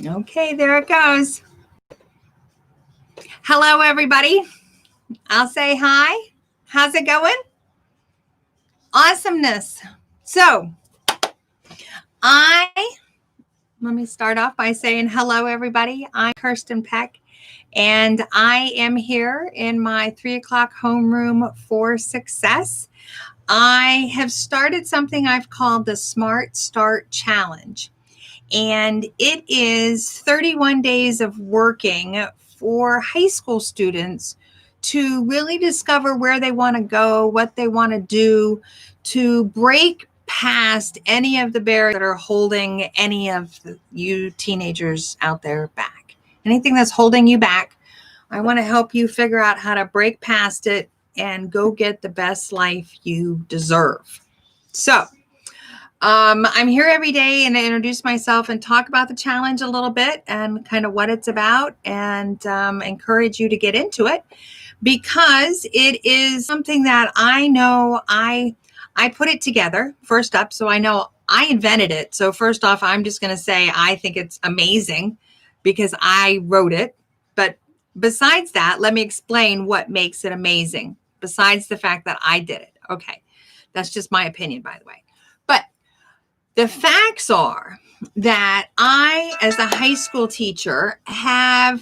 Okay, there it goes. Hello, everybody. I'll say hi. How's it going? Awesomeness. So, I let me start off by saying hello, everybody. I'm Kirsten Peck, and I am here in my 3 o'clock homeroom for success. I have started something I've called the Smart Start Challenge. And it is 31 days of working for high school students to really discover where they want to go, what they want to do, to break past any of the barriers that are holding any of you teenagers out there back. Anything that's holding you back, I want to help you figure out how to break past it and go get the best life you deserve. So, I'm here every day and I introduce myself and talk about the challenge a little bit and kind of what it's about and encourage you to get into it because it is something that I know I put it together first up. So I know I invented it. So first off, I'm just going to say I think it's amazing because I wrote it. But besides that, let me explain what makes it amazing besides the fact that I did it. Okay. That's just my opinion, by the way. But the facts are that I, as a high school teacher, have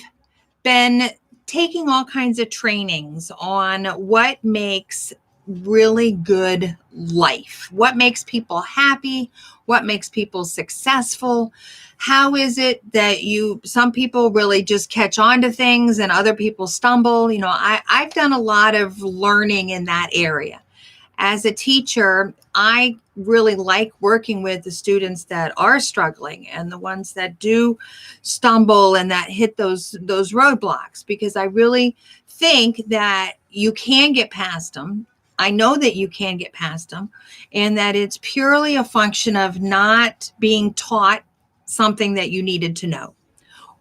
been taking all kinds of trainings on what makes really good life, what makes people happy, what makes people successful. How is it that some people really just catch on to things and other people stumble? I've done a lot of learning in that area. As a teacher, I really like working with the students that are struggling and the ones that do stumble and that hit those roadblocks, because I really think that you can get past them. I know that you can get past them, and that it's purely a function of not being taught something that you needed to know.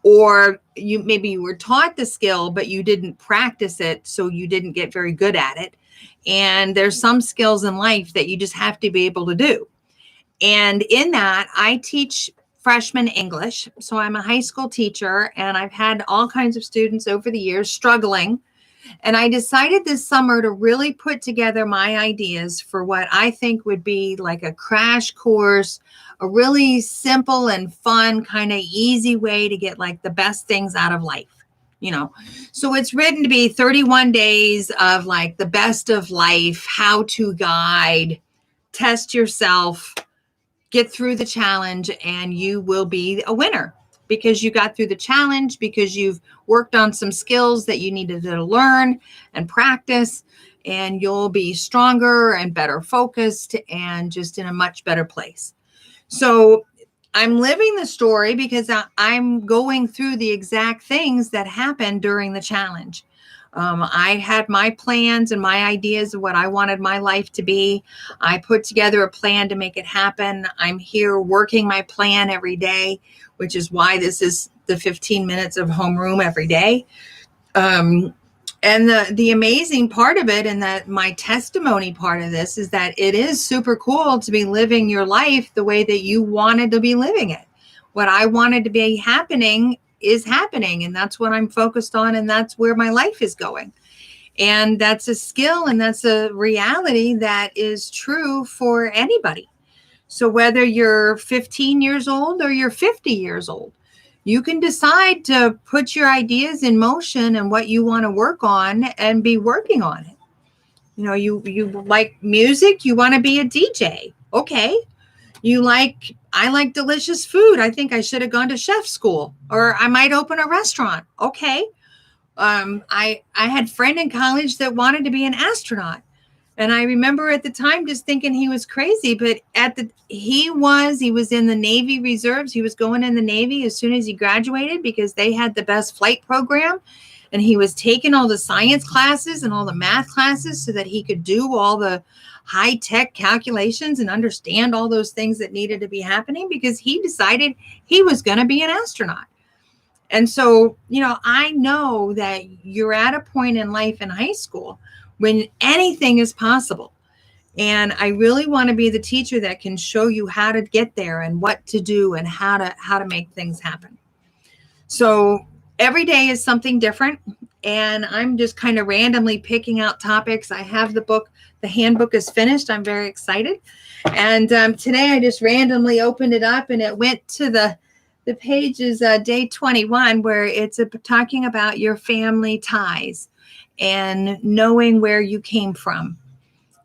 Or maybe you were taught the skill, but you didn't practice it, so you didn't get very good at it. And there's some skills in life that you just have to be able to do. And in that, I teach freshman English. So I'm a high school teacher, and I've had all kinds of students over the years struggling. And I decided this summer to really put together my ideas for what I think would be like a crash course, a really simple and fun, kind of easy way to get like the best things out of life. So it's written to be 31 days of like the best of life, how to guide, test yourself, get through the challenge, and you will be a winner because you got through the challenge, because you've worked on some skills that you needed to learn and practice, and you'll be stronger and better focused and just in a much better place. So I'm living the story because I'm going through the exact things that happened during the challenge. I had my plans and my ideas of what I wanted my life to be. I put together a plan to make it happen. I'm here working my plan every day, which is why this is the 15 minutes of homeroom every day. And the amazing part of it, and that my testimony part of this, is that it is super cool to be living your life the way that you wanted to be living it. What I wanted to be happening is happening, and that's what I'm focused on, and that's where my life is going. And that's a skill, and that's a reality that is true for anybody. So whether you're 15 years old or you're 50 years old, you can decide to put your ideas in motion and what you want to work on and be working on it. You like music, you want to be a DJ. Okay. I like delicious food. I think I should have gone to chef school, or I might open a restaurant. Okay. I had a friend in college that wanted to be an astronaut. And I remember at the time just thinking he was crazy, but he was in the Navy Reserves. He was going in the Navy as soon as he graduated because they had the best flight program. And he was taking all the science classes and all the math classes so that he could do all the high-tech calculations and understand all those things that needed to be happening, because he decided he was going to be an astronaut. And so, I know that you're at a point in life in high school when anything is possible. And I really want to be the teacher that can show you how to get there and what to do and how to make things happen. So every day is something different. And I'm just kind of randomly picking out topics. I have the book, the handbook is finished. I'm very excited. And today I just randomly opened it up and it went to the pages, day 21, where it's talking about your family ties and knowing where you came from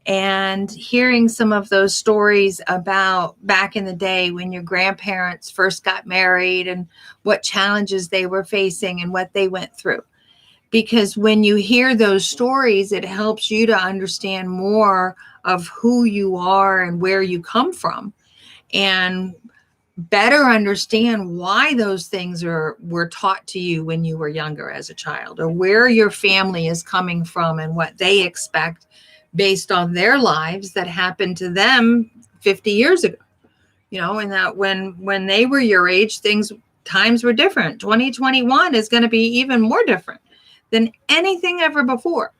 and hearing some of those stories about back in the day when your grandparents first got married and what challenges they were facing and what they went through. Because when you hear those stories, it helps you to understand more of who you are and where you come from, and better understand why those things were taught to you when you were younger as a child, or where your family is coming from and what they expect based on their lives that happened to them 50 years ago. And that when they were your age, times were different. 2021 is going to be even more different than anything ever before.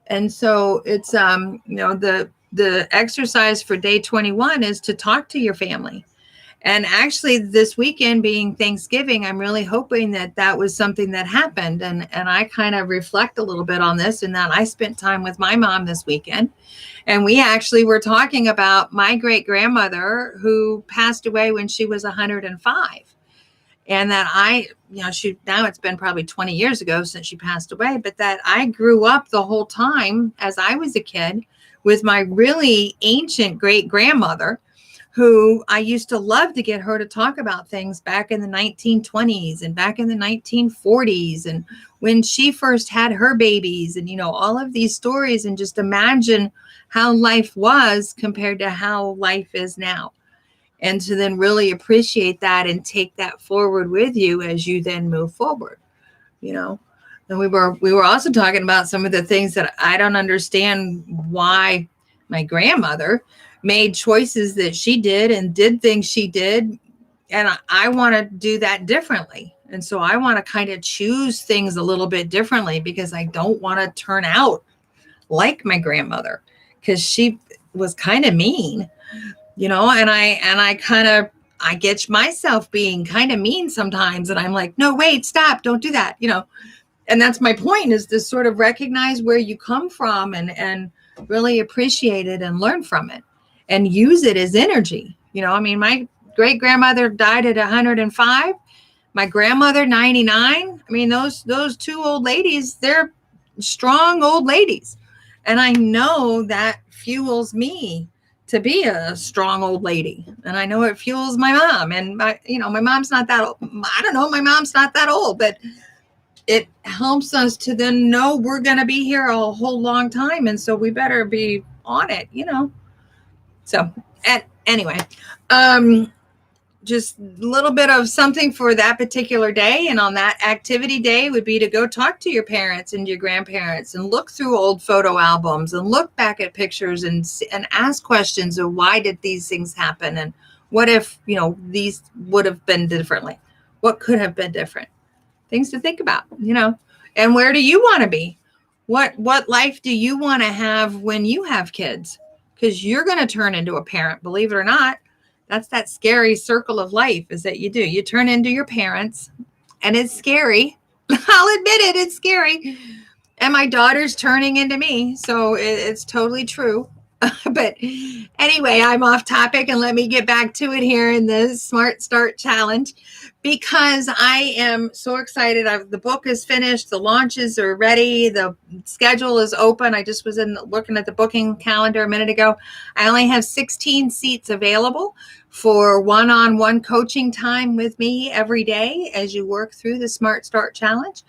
And so it's the exercise for day 21 is to talk to your family. And actually, this weekend being Thanksgiving, I'm really hoping that was something that happened. And I kind of reflect a little bit on this, and that I spent time with my mom this weekend. And we actually were talking about my great grandmother who passed away when she was 105. And that now it's been probably 20 years ago since she passed away, but that I grew up the whole time as I was a kid with my really ancient great grandmother, who I used to love to get her to talk about things back in the 1920s and back in the 1940s and when she first had her babies, and all of these stories, and just imagine how life was compared to how life is now. And to then really appreciate that and take that forward with you as you then move forward. And we were also talking about some of the things that I don't understand why my grandmother made choices that she did and did things she did. And I want to do that differently. And so I want to kind of choose things a little bit differently, because I don't want to turn out like my grandmother, because she was kind of mean, and I get myself being kind of mean sometimes. And I'm like, no, wait, stop, don't do that. And that's my point, is to sort of recognize where you come from and really appreciate it and learn from it and use it as energy. My great grandmother died at 105. My grandmother, 99. Those two old ladies, they're strong old ladies. And I know that fuels me to be a strong old lady. And I know it fuels my mom. And my mom's not that old. I don't know, my mom's not that old, but it helps us to then know we're going to be here a whole long time. And so we better be on it, So, anyway, just a little bit of something for that particular day. And on that activity day would be to go talk to your parents and your grandparents and look through old photo albums and look back at pictures and ask questions of why did these things happen? And what if, these would have been differently? What could have been different? Things to think about, and where do you want to be? What life do you want to have when you have kids? Because you're going to turn into a parent, believe it or not. That's that scary circle of life, is that you turn into your parents, and it's scary. I'll admit it, it's scary. And my daughter's turning into me. So it's totally true. But anyway, I'm off topic, and let me get back to it here in the Smart Start Challenge, because I am so excited. The book is finished. The launches are ready. The schedule is open. I just was looking at the booking calendar a minute ago. I only have 16 seats available for one-on-one coaching time with me every day as you work through the Smart Start Challenge.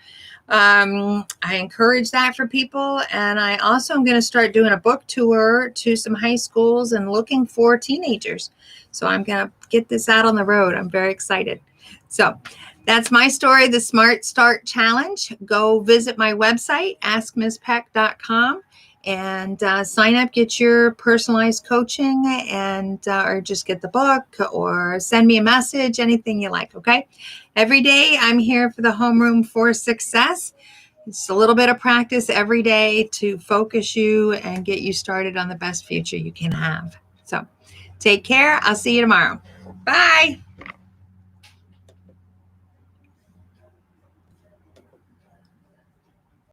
I encourage that for people. And I also am going to start doing a book tour to some high schools and looking for teenagers. So I'm going to get this out on the road. I'm very excited. So that's my story, the Smart Start Challenge. Go visit my website, askmisspeck.com, and sign up, get your personalized coaching, and or just get the book or send me a message, anything you like. Okay. Every day I'm here for the Homeroom for Success. It's a little bit of practice every day to focus you and get you started on the best future you can have. So take care. I'll see you tomorrow. Bye.